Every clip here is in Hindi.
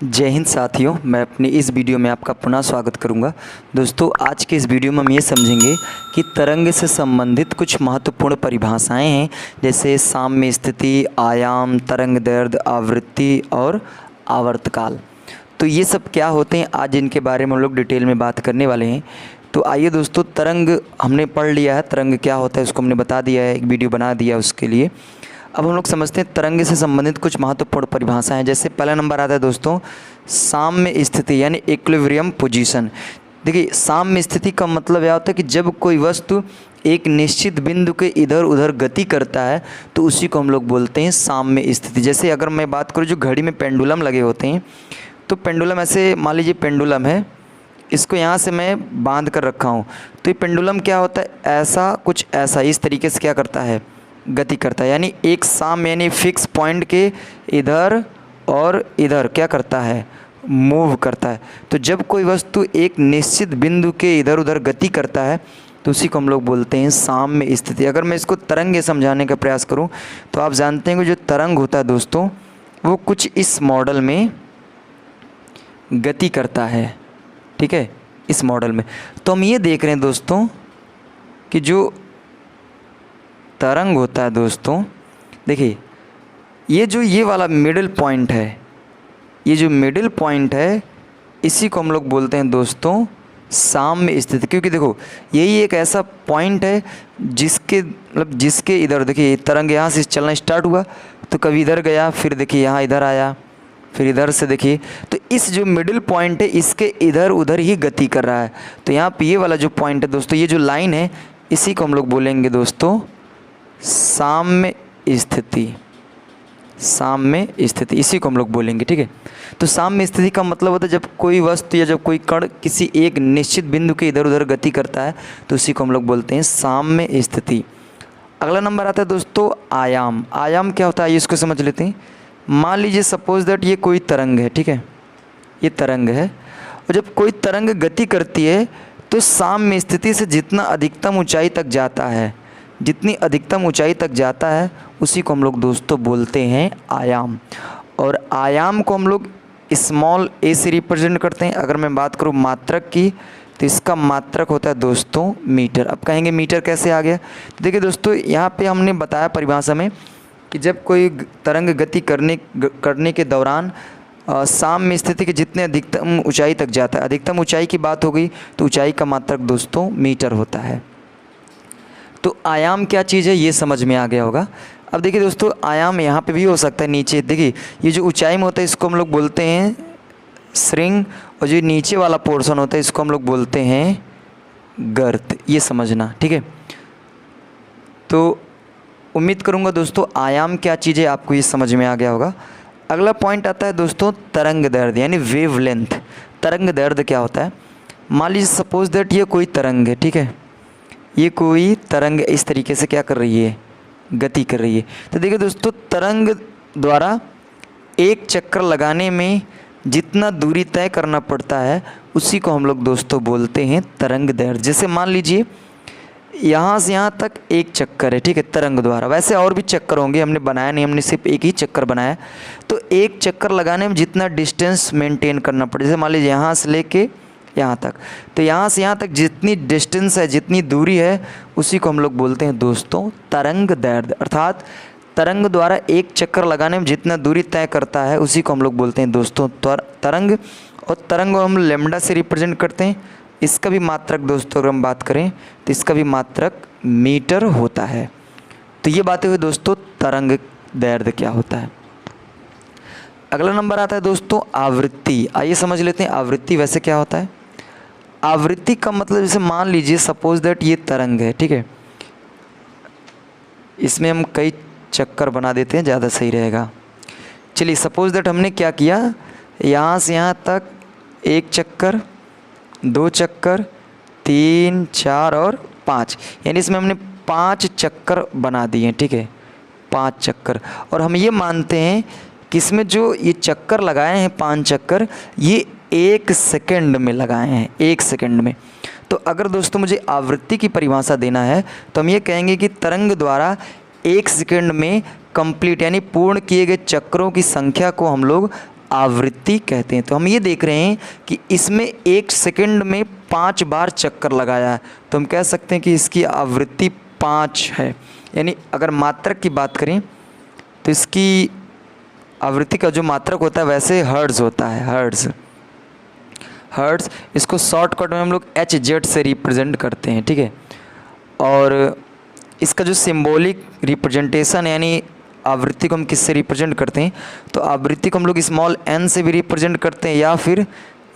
जय हिंद साथियों, मैं अपनी इस वीडियो में आपका पुनः स्वागत करूंगा। दोस्तों, आज के इस वीडियो में हम ये समझेंगे कि तरंग से संबंधित कुछ महत्वपूर्ण परिभाषाएं हैं, जैसे साम्य स्थिति, आयाम, तरंग दैर्ध्य, आवृत्ति और आवर्तकाल। तो ये सब क्या होते हैं, आज इनके बारे में हम लोग डिटेल में बात करने वाले हैं। तो आइए दोस्तों, तरंग हमने पढ़ लिया है, तरंग क्या होता है उसको हमने बता दिया है, एक वीडियो बना दिया उसके लिए। अब हम लोग समझते हैं तरंग से संबंधित कुछ महत्वपूर्ण परिभाषाएं। जैसे पहला नंबर आता है दोस्तों, साम्य स्थिति यानी इक्विलिब्रियम पोजीशन। देखिए, साम्य स्थिति का मतलब यह होता है कि जब कोई वस्तु एक निश्चित बिंदु के इधर उधर गति करता है तो उसी को हम लोग बोलते हैं साम्य स्थिति। जैसे अगर मैं बात करूँ, जो घड़ी में पेंडुलम लगे होते हैं, तो पेंडुलम ऐसे मान लीजिए पेंडुलम है, इसको यहाँ से मैं बांध कर रखा हूँ, तो ये पेंडुलम क्या होता है, ऐसा कुछ ऐसा इस तरीके से क्या करता है, गति करता है। यानी एक साम्य यानी फिक्स पॉइंट के इधर और इधर क्या करता है, मूव करता है। तो जब कोई वस्तु एक निश्चित बिंदु के इधर उधर गति करता है तो उसी को हम लोग बोलते हैं साम्य स्थिति। अगर मैं इसको तरंग समझाने का प्रयास करूं तो आप जानते हैं कि जो तरंग होता है दोस्तों, वो कुछ इस मॉडल में गति करता है, ठीक है, इस मॉडल में। तो हम ये देख रहे हैं दोस्तों कि जो तरंग होता है दोस्तों, देखिए ये वाला मिडिल पॉइंट है, ये जो मिडिल पॉइंट है इसी को हम लोग बोलते हैं दोस्तों साम्य स्थिति। क्योंकि देखो, यही एक ऐसा पॉइंट है जिसके इधर देखिए तरंग यहाँ से चलना स्टार्ट हुआ तो कभी इधर गया, फिर देखिए यहाँ इधर आया, फिर इधर से देखिए, तो इस जो मिडिल पॉइंट है इसके इधर उधर ही गति कर रहा है। तो यहाँ पे ये वाला जो पॉइंट है दोस्तों, ये जो लाइन है इसी को हम लोग बोलेंगे दोस्तों साम्य स्थिति। साम्य स्थिति इसी को हम लोग बोलेंगे, ठीक है। तो साम्य स्थिति का मतलब होता है जब कोई वस्तु या जब कोई कण किसी एक निश्चित बिंदु के इधर उधर गति करता है तो उसी को हम लोग बोलते हैं साम्य स्थिति। अगला नंबर आता है दोस्तों आयाम। आयाम क्या होता है ये इसको समझ लेते हैं। मान लीजिए सपोज दैट ये कोई तरंग है, ठीक है, ये तरंग है, और जब कोई तरंग गति करती है तो साम्य स्थिति से जितना अधिकतम ऊंचाई तक जाता है, जितनी अधिकतम ऊंचाई तक जाता है उसी को हम लोग दोस्तों बोलते हैं आयाम। और आयाम को हम लोग स्मॉल ए से रिप्रेजेंट करते हैं। अगर मैं बात करूँ मात्रक की तो इसका मात्रक होता है दोस्तों मीटर। अब कहेंगे मीटर कैसे आ गया, तो देखिए दोस्तों, यहाँ पे हमने बताया परिभाषा में कि जब कोई तरंग गति करने के दौरान साम्य स्थिति के जितने अधिकतम ऊंचाई तक जाता है, अधिकतम ऊंचाई की बात हो गई तो ऊंचाई का मात्रक दोस्तों मीटर होता है। तो आयाम क्या चीज़ है ये समझ में आ गया होगा। अब देखिए दोस्तों, आयाम यहाँ पे भी हो सकता है नीचे। देखिए ये जो ऊंचाई में होता है इसको हम लोग बोलते हैं श्रृंग, और जो नीचे वाला पोर्शन होता है इसको हम लोग बोलते हैं गर्त। ये समझना, ठीक है। तो उम्मीद करूँगा दोस्तों आयाम क्या चीज़ है आपको ये समझ में आ गया होगा। अगला पॉइंट आता है दोस्तों तरंग दैर्ध्य यानी वेव लेंथ। तरंग दैर्ध्य क्या होता है, मान लीजिए सपोज दैट ये कोई तरंग है, ठीक है, ये कोई तरंग इस तरीके से क्या कर रही है, गति कर रही है। तो देखिए दोस्तों, तरंग द्वारा एक चक्कर लगाने में जितना दूरी तय करना पड़ता है उसी को हम लोग दोस्तों बोलते हैं तरंग दैर्ध्य। जैसे मान लीजिए यहाँ से यहाँ तक एक चक्कर है, ठीक है, तरंग द्वारा। वैसे और भी चक्कर होंगे, हमने बनाया नहीं, हमने सिर्फ एक ही चक्कर बनाया। तो एक चक्कर लगाने में जितना डिस्टेंस मेंटेन करना पड़े, जैसे मान लीजिए यहाँ से लेके यहाँ तक, तो यहाँ से यहाँ तक जितनी डिस्टेंस है, जितनी दूरी है, उसी को हम लोग बोलते हैं दोस्तों तरंग दैर्ध्य। अर्थात तरंग द्वारा एक चक्कर लगाने में जितना दूरी तय करता है उसी को हम लोग बोलते हैं दोस्तों तरंग। और तरंग को हम लैम्डा से रिप्रेजेंट करते हैं। इसका भी मात्रक दोस्तों अगर हम बात करें तो इसका भी मात्रक मीटर होता है। तो ये बातें हुई दोस्तों तरंग दैर्ध्य क्या होता है। अगला नंबर आता है दोस्तों आवृत्ति। आइए समझ लेते हैं आवृत्ति वैसे क्या होता है। आवृत्ति का मतलब जैसे मान लीजिए सपोज दैट ये तरंग है, ठीक है, इसमें हम कई चक्कर बना देते हैं, ज़्यादा सही रहेगा। चलिए सपोज दैट हमने क्या किया, यहाँ से यहाँ तक एक चक्कर, दो चक्कर, 3, 4 और 5, यानी इसमें हमने 5 चक्कर बना दिए, ठीक है, 5 चक्कर। और हम ये मानते हैं कि इसमें जो ये चक्कर लगाए हैं 5 चक्कर, ये 1 सेकंड में लगाए हैं, 1 सेकंड में। तो अगर दोस्तों मुझे आवृत्ति की परिभाषा देना है तो हम ये कहेंगे कि तरंग द्वारा 1 सेकंड में कंप्लीट यानी पूर्ण किए गए चक्रों की संख्या को हम लोग आवृत्ति कहते हैं। तो हम ये देख रहे हैं कि इसमें 1 सेकंड में 5 बार चक्कर लगाया है, तो हम कह सकते हैं कि इसकी आवृत्ति 5 है। यानी अगर मात्रक की बात करें तो इसकी आवृत्ति का जो मात्रक होता है वैसे हर्ट्ज़ होता है, हर्ट्ज़। इसको शॉर्टकट में हम लोग HZ से रिप्रेजेंट करते हैं, ठीक है। और इसका जो सिंबॉलिक रिप्रेजेंटेशन यानी आवृत्ति को हम किससे रिप्रेजेंट करते हैं, तो आवृत्ति को हम लोग स्मॉल n से भी रिप्रेजेंट करते हैं या फिर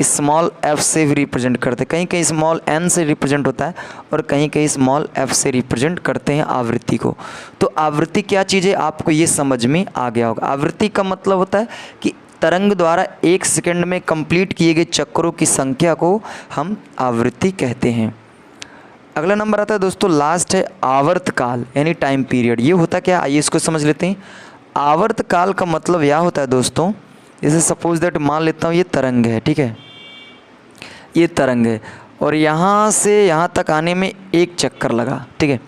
स्मॉल f से भी रिप्रेजेंट करते हैं। कहीं कहीं स्मॉल n से रिप्रेजेंट होता है और कहीं कहीं स्मॉल f से रिप्रेजेंट करते हैं आवृत्ति को। तो आवृत्ति क्या चीज़ है आपको ये समझ में आ गया होगा। आवृत्ति का मतलब होता है कि तरंग द्वारा 1 सेकंड में कंप्लीट किए गए चक्करों की संख्या को हम आवृत्ति कहते हैं। अगला नंबर आता है दोस्तों, लास्ट है आवर्तकाल यानी टाइम पीरियड। ये होता क्या, आइए इसको समझ लेते हैं। आवर्तकाल का मतलब यह होता है दोस्तों, जैसे सपोज दैट मान लेता हूँ ये तरंग है, ठीक है, ये तरंग है और यहाँ से यहाँ तक आने में 1 चक्कर लगा, ठीक है,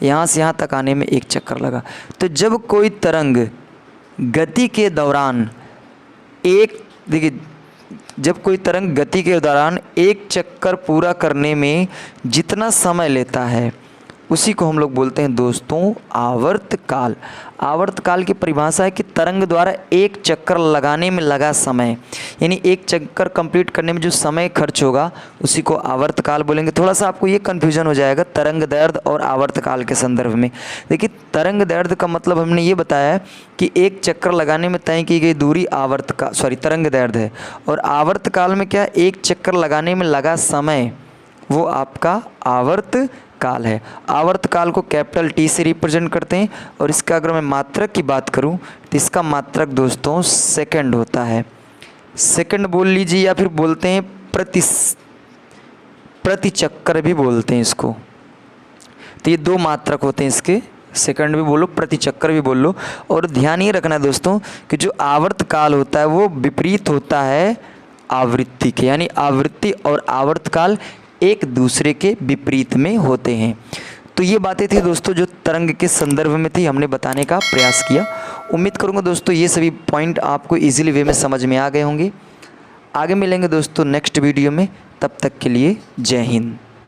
यहाँ से यहाँ तक आने में 1 चक्कर लगा। तो जब कोई तरंग गति के दौरान देखिए जब कोई तरंग गति के दौरान 1 चक्कर पूरा करने में जितना समय लेता है उसी को हम लोग बोलते हैं दोस्तों आवर्तकाल। आवर्तकाल की परिभाषा है कि तरंग द्वारा 1 चक्कर लगाने में लगा समय, यानी 1 चक्कर कंप्लीट करने में जो समय खर्च होगा उसी को आवर्तकाल बोलेंगे। थोड़ा सा आपको ये कन्फ्यूजन हो जाएगा तरंग दैर्ध्य और आवर्तकाल के संदर्भ में। देखिए तरंग दैर्ध्य का मतलब हमने ये बताया है कि 1 चक्कर लगाने में तय की गई दूरी तरंग दैर्ध्य है, और आवर्तकाल में क्या 1 चक्कर लगाने में लगा समय वो आपका आवर्तकाल है। आवर्तकाल को कैपिटल T से रिप्रेजेंट करते हैं और इसका अगर मैं मात्रक की बात करूं तो इसका मात्रक दोस्तों सेकंड होता है। सेकंड बोल लीजिए या फिर बोलते हैं प्रति चक्कर भी बोलते हैं इसको। तो ये 2 मात्रक होते हैं इसके, सेकंड भी बोलो प्रति चक्कर भी बोल लो। और ध्यान ये रखना दोस्तों कि जो आवर्तकाल होता है वो विपरीत होता है आवृत्ति के, यानी आवृत्ति और आवर्तकाल एक दूसरे के विपरीत में होते हैं। तो ये बातें थी दोस्तों जो तरंग के संदर्भ में थी, हमने बताने का प्रयास किया। उम्मीद करूँगा दोस्तों ये सभी पॉइंट आपको इजीली वे में समझ में आ गए होंगे। आगे मिलेंगे दोस्तों नेक्स्ट वीडियो में, तब तक के लिए जय हिंद।